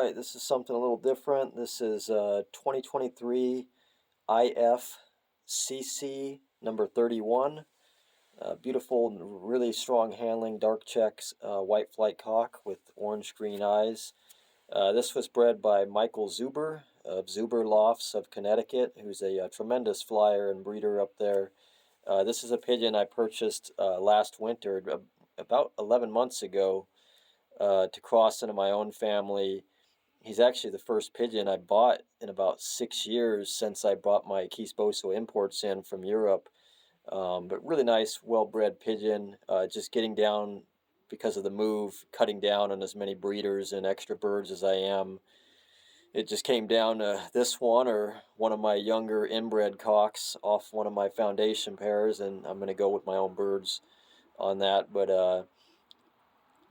Alright, this is something a little different. This is 2023 IF-CC number 31. Beautiful, really strong handling, dark checks, white flight cock with orange-green eyes. This was bred by Michael Zuber of Zuber Lofts of Connecticut, who's a tremendous flyer and breeder up there. This is a pigeon I purchased last winter, about 11 months ago, to cross into my own family. He's actually the first pigeon I bought in about 6 years since I brought my Boso imports in from Europe. But really nice, well-bred pigeon. Just getting down because of the move, cutting down on as many breeders and extra birds as I am. It just came down to this one or one of my younger inbred cocks off one of my foundation pairs, and I'm going to go with my own birds on that. But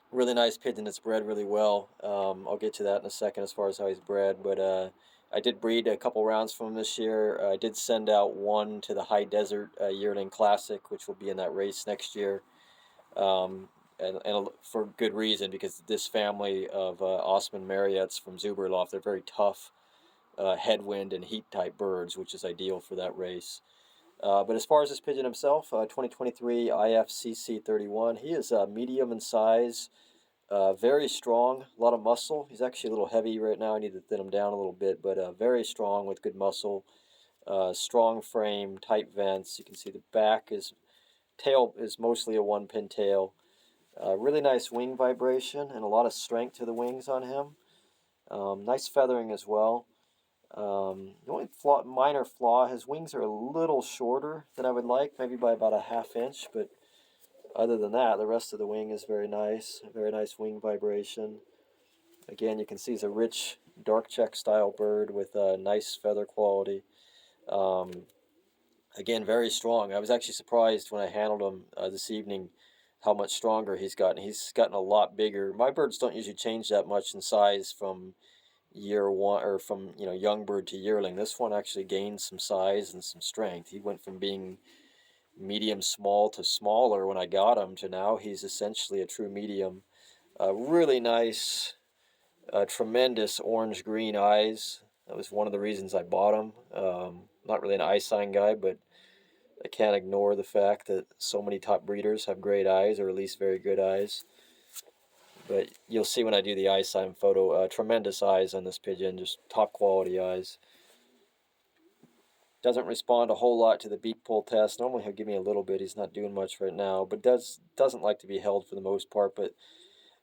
really nice pigeon that's bred really well. I'll get to that in a second as far as how he's bred. But I did breed a couple rounds from him this year. I did send out one to the High Desert Yearling Classic, which will be in that race next year. And for good reason, because this family of Osman Marriotts from Zuber Loft, they're very tough headwind and heat type birds, which is ideal for that race. But as far as this pigeon himself, 2023 IF-CC 31, he is medium in size, very strong, a lot of muscle. He's actually a little heavy right now. I need to thin him down a little bit, but very strong with good muscle, strong frame, tight vents. You can see the tail is mostly a one-pin tail. Really nice wing vibration and a lot of strength to the wings on him. Nice feathering as well. The only minor flaw, his wings are a little shorter than I would like, maybe by about a ½ inch, but other than that, the rest of the wing is very nice wing vibration. Again, you can see he's a rich, dark check style bird with nice feather quality. Again, very strong. I was actually surprised when I handled him this evening how much stronger he's gotten. He's gotten a lot bigger. My birds don't usually change that much in size from year one, or from young bird to yearling. This one actually gained some size and some strength. He went from being medium small to smaller when I got him to now he's essentially a true medium. Really nice, tremendous orange green eyes. That was one of the reasons I bought him. Not really an eye sign guy, but I can't ignore the fact that so many top breeders have great eyes, or at least very good eyes. But you'll see when I do the eye sign photo, tremendous eyes on this pigeon, just top quality eyes. Doesn't respond a whole lot to the beak pull test. Normally he'll give me a little bit. He's not doing much right now, but doesn't like to be held for the most part. But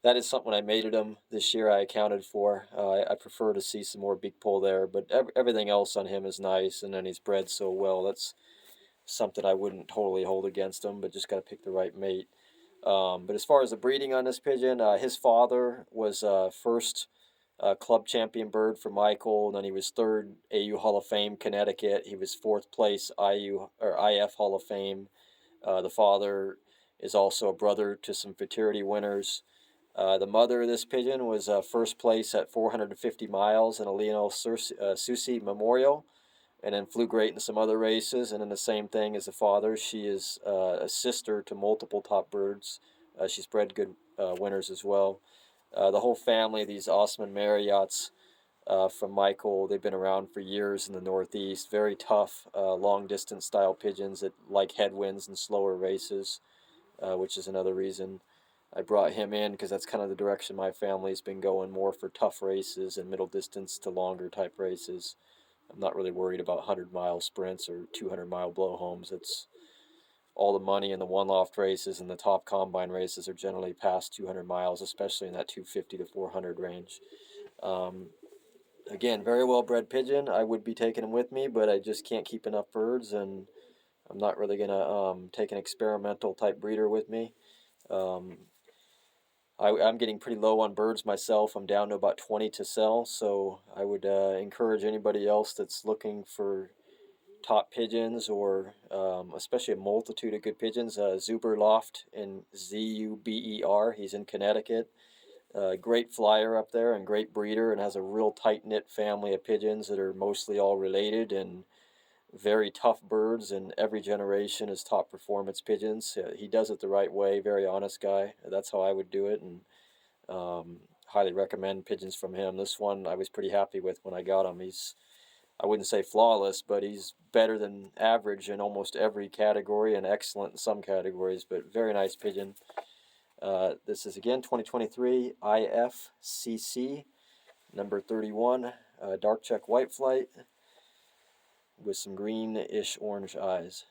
that is something when I mated him this year I accounted for. I prefer to see some more beak pull there, but everything else on him is nice, and then he's bred so well. That's something I wouldn't totally hold against him, but just got to pick the right mate. But as far as the breeding on this pigeon, his father was first club champion bird for Michael, and then he was third AU Hall of Fame Connecticut. He was fourth place IF Hall of Fame. The father is also a brother to some futurity winners. The mother of this pigeon was first place at 450 miles in a Lionel Soucy Memorial, and then flew great in some other races. And then the same thing as the father. She is a sister to multiple top birds. She's bred good winners as well. The whole family, these Osman Marriotts from Michael, they've been around for years in the Northeast. Very tough, long-distance style pigeons that like headwinds and slower races, which is another reason I brought him in, because that's kind of the direction my family's been going, more for tough races and middle distance to longer type races. I'm not really worried about 100-mile sprints or 200-mile blowhomes. It's all the money in the one-loft races, and the top combine races are generally past 200 miles, especially in that 250 to 400 range. Again, very well-bred pigeon. I would be taking him with me, but I just can't keep enough birds, and I'm not really going to take an experimental type breeder with me. I'm getting pretty low on birds myself. I'm down to about 20 to sell, so I would encourage anybody else that's looking for top pigeons, or especially a multitude of good pigeons. Zuber Loft, in Zuber. He's in Connecticut. Great flyer up there and great breeder, and has a real tight-knit family of pigeons that are mostly all related and very tough birds, and every generation is top performance pigeons. He does it the right way, very honest guy. That's how I would do it, and highly recommend pigeons from him. This one I was pretty happy with when I got him. I wouldn't say flawless, but he's better than average in almost every category and excellent in some categories, but very nice pigeon. This is again 2023 IFCC number 31, dark check white flight with some greenish orange eyes.